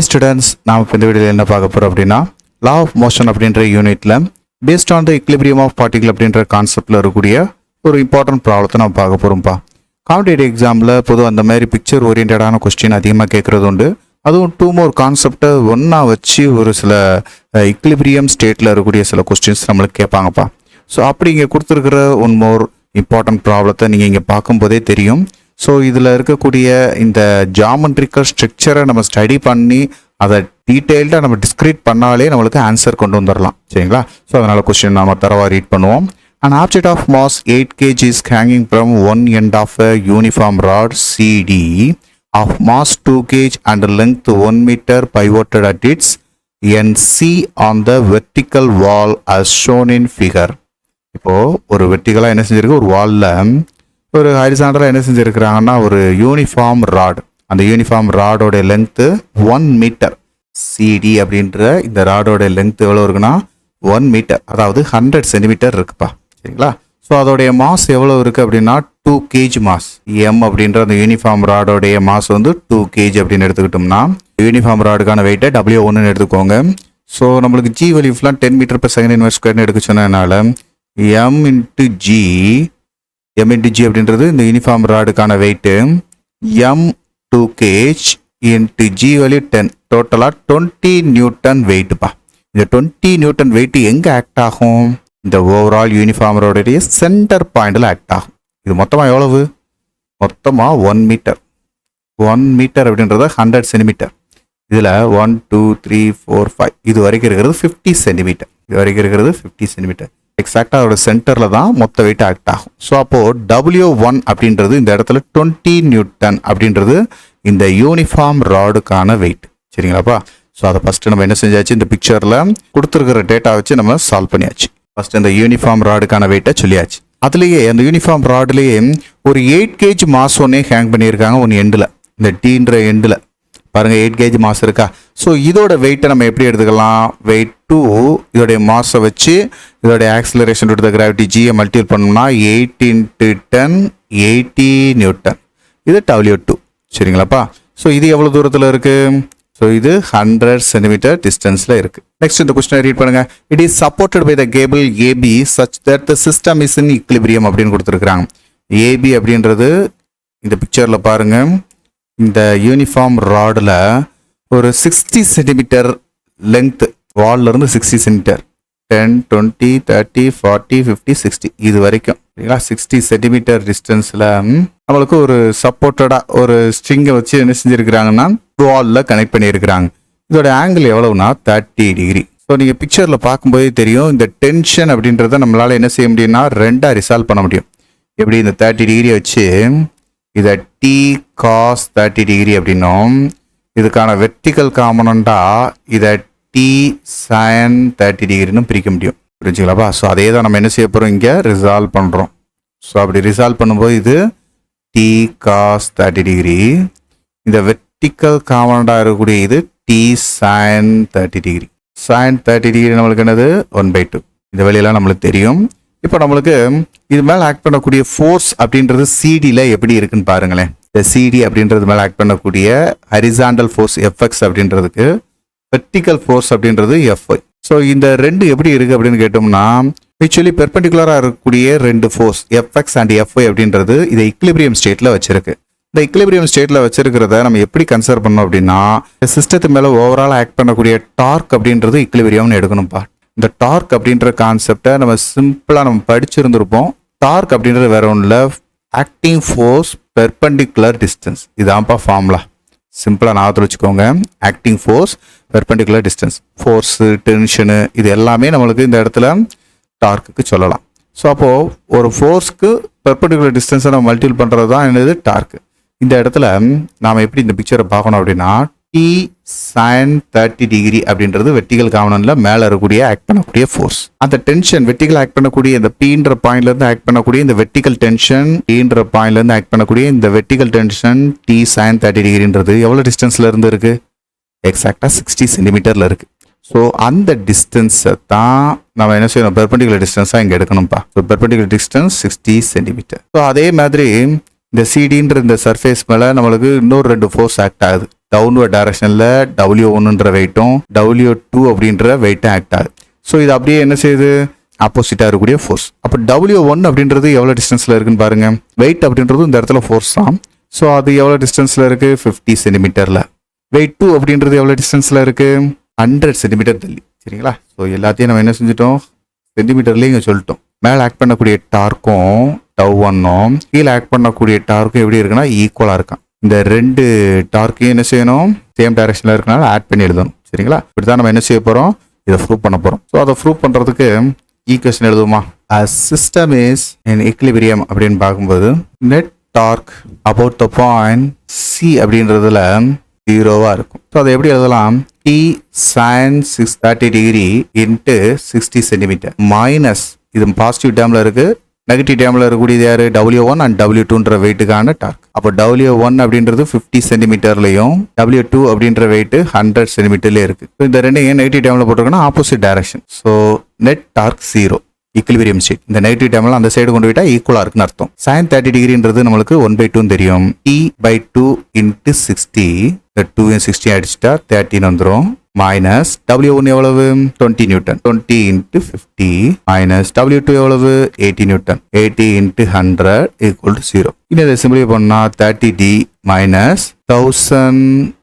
Hi students, நாம் இப்போ இந்த வீடியோவில் என்ன பார்க்க போகிறோம் அப்படின்னா லா ஆஃப் மோஷன் அப்படின்ற யூனிட்டில் based on the equilibrium of particle அப்படின்ற கான்செப்டில் இருக்கக்கூடிய ஒரு இம்பார்ட்டன்ட் ப்ராப்ளத்தை நம்ம பார்க்க போகிறோம்ப்பா. காம்படிட்டிவ் எக்ஸாமில் பொதுவாக அந்த மாதிரி பிக்சர் ஓரியன்டான கொஸ்டின் அதிகமாக கேட்குறது உண்டு. அதுவும் 2 more கான்செப்டை ஒன்றா வச்சு ஒரு சில equilibrium ஸ்டேட்டில் இருக்கக்கூடிய சில கொஸ்டின்ஸ் நம்மளுக்கு கேட்பாங்கப்பா. ஸோ அப்படி இங்கே கொடுத்துருக்கிற 1 more இம்பார்ட்டன்ட் ப்ராப்ளத்தை நீங்கள் இங்கே பார்க்கும்போதே தெரியும். ஸோ இதில் இருக்கக்கூடிய இந்த ஜாமெட்ரிக்கல் ஸ்ட்ரக்சரை நம்ம ஸ்டடி பண்ணி அதை டீட்டெயில்டாக நம்ம டிஸ்கிரீட் பண்ணாலே நம்மளுக்கு ஆன்சர் கொண்டு வந்துடலாம், சரிங்களா? ஸோ அதனால் கொஸ்டின் நம்ம தரவாக ரீட் பண்ணுவோம். An object of mass 8 kg is hanging from one end of a uniform rod CD of mass 2 kg and length 1 meter pivoted at its end C on the vertical wall as shown in figure. இப்போது ஒரு வெர்டிகலாக என்ன செஞ்சிருக்கு, ஒரு வாலில் ஒரு ஹரிசாண்டலாக என்ன செஞ்சுருக்கிறாங்கன்னா ஒரு uniform rod. அந்த யூனிஃபார்ம் ராடோட லென்த்து 1 மீட்டர். சிடி அப்படின்ற இந்த ராடோட லென்த் எவ்வளோ இருக்குன்னா 1 மீட்டர், அதாவது 100 சென்டிமீட்டர் இருக்குப்பா, சரிங்களா? ஸோ அதோடைய மாஸ் எவ்வளோ இருக்குது அப்படின்னா 2 kg மாஸ். எம் அப்படின்ற அந்த யூனிஃபார்ம் ராடோடைய மாஸ் வந்து 2 kg அப்படின்னு எடுத்துக்கிட்டோம்னா யூனிஃபார்ம் ராடுக்கான வெயிட்டை W1ன்னு எடுத்துக்கோங்க. ஸோ நம்மளுக்கு ஜி வேல்யூஸ்லாம் 10 மீட்டர்/செகண்ட் இன்வெர்ஸ் ஸ்கொயர்னு எடுக்க சொன்னதுனால எம் இன்ட்டு ஜி அப்படின்றது இந்த யூனிஃபார்ம் ராடுக்கான weight. M 2 kg into G value 10, டோட்டலாக 20 நியூட்டன் வெயிட்டுப்பா. இந்த 20 நியூட்டன் வெயிட் எங்கே ஆக்ட் ஆகும்? இந்த ஓவரால் யூனிஃபார்ம் ராடுடைய சென்டர் பாயிண்டில் ஆக்ட் ஆகும். இது மொத்தமாக எவ்வளவு? மொத்தமாக 1 மீட்டர். 1 மீட்டர் அப்படின்றத 100 சென்டிமீட்டர். இதில் 1 2 3 4 5 இது வரைக்கும் இருக்கிறது 50 சென்டிமீட்டர். இது வரைக்கும் இருக்கிறது 50 சென்டிமீட்டர். எக்ஸாக்டாக அதோட சென்டரில் தான் மொத்த வெயிட் ஆக்ட் ஆகும். ஸோ அப்போது W1 அப்படின்றது இந்த இடத்துல 20 நியூட்டன் அப்படின்றது இந்த யூனிஃபார்ம் ராடுக்கான வெயிட், சரிங்களாப்பா? ஸோ அதை ஃபஸ்ட்டு நம்ம என்ன செஞ்சாச்சு, இந்த பிக்சரில் கொடுத்துருக்கிற டேட்டா வச்சு நம்ம சால்வ் பண்ணியாச்சு. ஃபஸ்ட்டு இந்த யூனிஃபார்ம் ராடுக்கான வெயிட்டை சொல்லியாச்சு. அதுலேயே அந்த யூனிஃபார்ம் ராடுலேயே ஒரு 8 kg மாஸ் ஒன்னே ஹேங் பண்ணியிருக்காங்க ஒன்று எண்டில், இந்த டீன்ற எண்டில் பாருங்கள் 8 kg மாஸ் இருக்கா. ஸோ இதோட வெயிட்டை நம்ம எப்படி எடுத்துக்கலாம்? வெயிட் 2 இதோடைய மாஸை வச்சு இதோடைய ஆக்சிலரேஷன் டு த கிராவிட்டி ஜியை மல்டிபிள் பண்ணோம்னா 8 × 10 80 நியூட்டன். இது W2, சரிங்களாப்பா? ஸோ இது எவ்வளோ தூரத்தில் இருக்குது? ஸோ இது 100 சென்டிமீட்டர் டிஸ்டன்ஸில் இருக்குது. நெக்ஸ்ட் இந்த கொஸ்டினை ரீட் பண்ணுங்கள். It is supported by the cable AB such that the system is in equilibrium அப்படின்னு கொடுத்துருக்குறாங்க. ஏபி அப்படின்றது இந்த பிக்சரில் பாருங்கள், இந்த யூனிஃபார்ம் ராடில் ஒரு 60 சென்டிமீட்டர் லென்த், வால்லேருந்து 60 சென்டிமீட்டர், 10 20 30 40 50 60 இது வரைக்கும், சரிங்களா? 60 சென்டிமீட்டர் டிஸ்டன்ஸில் நம்மளுக்கு ஒரு சப்போர்ட்டடாக ஒரு ஸ்ட்ரிங்கை வச்சு என்ன செஞ்சுருக்கிறாங்கன்னா வாலில் கனெக்ட் பண்ணியிருக்கிறாங்க. இதோட ஆங்கிள் எவ்வளவுனா 30 டிகிரி. ஸோ நீங்கள் பிக்சரில் பார்க்கும்போதே தெரியும், இந்த டென்ஷன் அப்படின்றத நம்மளால் என்ன செய்ய முடியும்னா 2ஆக ரிசால்வ் பண்ண முடியும். எப்படி இந்த 30 டிகிரியை வச்சு இதை T cos 30 டிகிரி அப்படின்னும், இதுக்கான வெர்டிக்கல் காம்பனண்ட்டாக இதை T sin 30 டிகிரின்னு பிரிக்க முடியும், புரிஞ்சுங்களாப்பா? ஸோ அதே தான் நம்ம என்ன செய்ய போகிறோம், இங்கே ரிசால்வ் பண்ணுறோம். ஸோ அப்படி ரிசால்வ் பண்ணும்போது இது T cos 30 டிகிரி, இந்த வெர்டிக்கல் காம்பனண்ட்டாக இருக்கக்கூடிய இது T sin 30 degree. sin 30 degree நம்மளுக்கு என்னது 1/2. இந்த வெளியெல்லாம் நம்மளுக்கு தெரியும். இப்போ நம்மளுக்கு இது மேலே ஆக்ட் பண்ணக்கூடிய ஃபோர்ஸ் அப்படின்றது சிடியில் எப்படி இருக்குன்னு பாருங்களேன். இந்த சிடி அப்படின்றது மேலே ஆக்ட் பண்ணக்கூடிய ஹரிசாண்டல் ஃபோர்ஸ் எஃப்எக்ஸ் அப்படின்றதுக்கு, வெர்டிக்கல் ஃபோர்ஸ் அப்படின்றது எஃப்ஐ. ஸோ இந்த ரெண்டு எப்படி இருக்குது அப்படின்னு கேட்டோம்னா மியூச்சுவலி பெர்பெண்டிகுலராக இருக்கக்கூடிய 2 ஃபோர்ஸ் எஃப்எக்ஸ் அண்ட் எஃப்ஐ அப்படின்றது இதை equilibrium ஸ்டேட்டில் வச்சிருக்கு. இந்த equilibrium ஸ்டேட்டில் வச்சிருக்கிறத நம்ம எப்படி கன்சிடர் பண்ணோம் அப்படின்னா சிஸ்டத்து மேலே ஓவரால் ஆக்ட் பண்ணக்கூடிய டார்க் அப்படின்றது equilibriumனு எடுக்கணும்ப்பா. இந்த டார்க் அப்படின்ற கான்செப்டை நம்ம சிம்பிளாக நம்ம படிச்சிருந்துருப்போம். டார்க் அப்படின்றது வேற ஒன்றும் இல்லை, ஆக்டிங் ஃபோர்ஸ் பெர்பெண்டிகுலர் டிஸ்டன்ஸ். இதான்ப்பா ஃபார்முலா, சிம்பிளாக ஞாபகத்தில் வச்சுக்கோங்க. Acting force perpendicular distance, force tension இது எல்லாமே நம்மளுக்கு இந்த இடத்துல டார்க்குக்கு சொல்லலாம். ஸோ அப்போது ஒரு ஃபோர்ஸ்க்கு பெர்பெண்டிகுலர் டிஸ்டன்ஸை நம்ம மல்டிபிள் பண்ணுறது தான் என்னது டார்க்கு. இந்த இடத்துல நாம் எப்படி இந்த பிக்சரை பார்க்கணும் அப்படின்னா T sin 30 டிகிரி அப்படின்றது வெர்டிகல் காம்பனண்ட்ல மேலே இருக்கக்கூடிய ஆக்ட் பண்ணக்கூடிய ஃபோர்ஸ். அந்த டென்ஷன் வெர்டிகல் ஆக்ட் பண்ணக்கூடிய இந்த Pன்ற பாயிண்ட்லேருந்து ஆக்ட் பண்ணக்கூடிய இந்த வெர்டிகல் டென்ஷன், Tன்ற பாயிண்ட்லேருந்து ஆக்ட் பண்ணக்கூடிய இந்த வெர்டிகல் டென்ஷன் T sin 30 டிகிரின்றது எவ்வளோ டிஸ்டன்ஸில் இருந்து இருக்குது? எக்ஸாக்டாக 60 சென்டிமீட்டரில் இருக்குது. ஸோ அந்த டிஸ்டன்ஸை தான் நம்ம என்ன செய்யணும், பெர்பெண்டிகுலர் டிஸ்டன்ஸாக இங்கே எடுக்கணும்ப்பா. So perpendicular distance 60 centimetre. So அதே மாதிரி இந்த சிடின்ற இந்த சர்ஃபேஸ் மேலே நம்மளுக்கு இன்னொரு 2 ஃபோர்ஸ் ஆக்ட் ஆகுது. டவுன்வர்ட் டைரக்ஷனில் W1ன்ற வெயிட்டும் W2 அப்படின்ற வெயிட்டும் ஆக்ட் ஆகுது. ஸோ இது அப்படியே என்ன செய்யுது, ஆப்போசிட்டாக இருக்கக்கூடிய ஃபோர்ஸ். அப்போ W1 அப்படின்றது எவ்வளோ டிஸ்டன்ஸில் இருக்குன்னு பாருங்க. வெயிட் அப்படின்றது இந்த இடத்துல ஃபோர்ஸ் தான். ஸோ அது எவ்வளோ டிஸ்டன்ஸில் இருக்குது, 50 சென்டிமீட்டரில். வெயிட் 2 அப்படின்றது எவ்வளோ டிஸ்டன்ஸில் இருக்குது, 100 சென்டிமீட்டர் தள்ளி. சரிங்களா? ஸோ எல்லாத்தையும் நம்ம என்ன செஞ்சிட்டோம், சென்டிமீட்டர்லேயே இங்கே சொல்லிட்டோம். மேலே ஆக்ட் பண்ணக்கூடிய டார்க்கும் டவ்1ம் கீழே ஆக்ட் பண்ணக்கூடிய டார்க்கும் எப்படி இருக்குன்னா ஈக்குவலாக இருக்கான். இந்த 2 டார்க்கையும் என்ன செய்யணும், சேம் டைரக்ஷனில் இருக்கனால ஆட் பண்ணி எழுதணும். சரிங்களா? இப்படி தான் நம்ம என்ன செய்ய போகிறோம், இதை ப்ரூவ் பண்ண போகிறோம். ஸோ அதை ப்ரூவ் பண்ணுறதுக்கு ஈக்குவேஷன் எழுதுவோமா. சிஸ்டம் இஸ் இன் ஈக்லிபிரியம் அப்படின்னு பார்க்கும்போது net torque about the point C அப்படின்றதுல 0வா இருக்கும். ஸோ அதை எப்படி எழுதலாம், T sin 30 degree into 60 centimetre minus, இது பாசிட்டிவ் டேர்மில் இருக்கு, நெகட்டிவ் டேர்மில் இருக்கக்கூடியது யாரு, W1 அண்ட் W2ன்ற வெயிட்டுக்கான டார்க். அப்போ W1 அப்படின்றது 50 சென்டிமீட்டர்லையும் W2 அப்படின்ற வெயிட் 100 சென்டிமீட்டர்லேயே இருக்கு. இந்த ரெண்டு ஏன் நெகட்டிவ் டேர்மில் போட்டிருக்கோன்னா opposite direction. So net torque 0, equilibrium state. இந்த நெகட்டிவ் டேர்மில் அந்த சைடு கொண்டு போயிட்டா ஈக்குவலாக இருக்குன்னு அர்த்தம். sin 30 டிகிரின்றது நம்மளுக்கு 1/2 தெரியும். T/2 இன்ட்டு 60, இந்த 2 60 அடிச்சுட்டா 13 வந்துடும். மைனஸ் W1 எவ்வளவு, 20 நியூட்டன், 20 இன்ட்டு 50 மைனஸ் W2 எவ்வளவு, 80 நியூட்டன், 80 இன்ட்டு 100 ஈக்குவல் டு 0. இன்னும் இதை சிம்பிளை பண்ணால் 30D minus 1000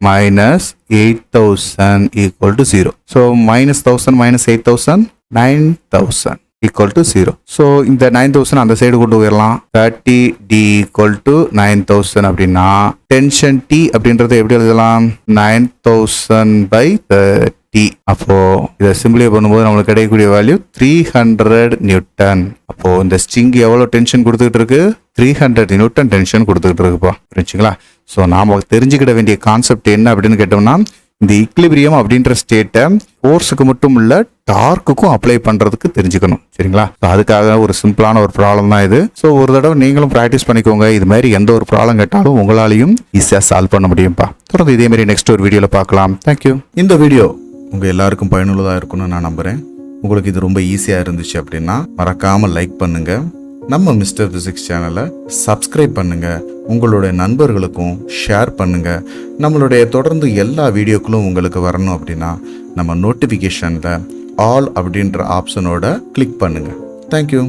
minus 8000 equal to 0. So minus 1000 minus 8000 9000 equal to 0. So இந்த 9000 அந்த சைடு கொண்டு போயிடலாம். 30D equal to 9000 அப்படின்னா டென்ஷன் T அப்படின்றத எப்படி எழுதலாம், 9000/30. அப்போ இதை சிம்பிளை பண்ணும்போது நம்மளுக்கு கிடைக்கக்கூடிய வேல்யூ 300 நியூட்டன். அப்போ இந்த ஸ்ட்ரிங் எவ்வளோ டென்ஷன் கொடுத்துக்கிட்டு இருக்கு, 300 நியூட்டன் டென்ஷன் கொடுத்துக்கிட்டு இருக்குப்பா. புரிஞ்சுங்களா? ஸோ நாம தெரிஞ்சுக்கிட வேண்டிய கான்செப்ட் என்ன அப்படின்னு கேட்டோம்னா, இந்த ஈக்லிபிரியம் அப்படின்ற ஸ்டேட்டை ஃபோர்ஸுக்கு மட்டும் இல்ல டார்க்குக்கும் அப்ளை பண்றதுக்கு தெரிஞ்சுக்கணும். சரிங்களா? அதுக்காக ஒரு சிம்பிளான ஒரு ப்ராப்ளம் தான் இது. ஸோ ஒரு தடவை நீங்களும் ப்ராக்டிஸ் பண்ணிக்கோங்க. இது மாதிரி எந்த ஒரு ப்ராப்ளம் கேட்டாலும் உங்களாலையும் ஈஸியாக சால்வ் பண்ண முடியும்ப்பா. தொடர்ந்து இதே மாதிரி நெக்ஸ்ட் ஒரு வீடியோவில் பார்க்கலாம். தேங்க்யூ. இந்த வீடியோ உங்கள் எல்லாருக்கும் பயனுள்ளதாக இருக்கும்னு நான் நம்புகிறேன். உங்களுக்கு இது ரொம்ப ஈஸியாக இருந்துச்சு அப்படின்னா மறக்காமல் லைக் பண்ணுங்க. நம்ம மிஸ்டர் பிசிக்ஸ் சேனலை சப்ஸ்கிரைப் பண்ணுங்க. உங்களுடைய நண்பர்களுக்கும் ஷேர் பண்ணுங்க. நம்மளுடைய தொடர்ந்து எல்லா வீடியோக்களும் உங்களுக்கு வரணும் அப்படின்னா நம்ம நோட்டிஃபிகேஷனில் ஆல் அப்படின்ற ஆப்ஷனோட கிளிக் பண்ணுங்க. தேங்க்யூ.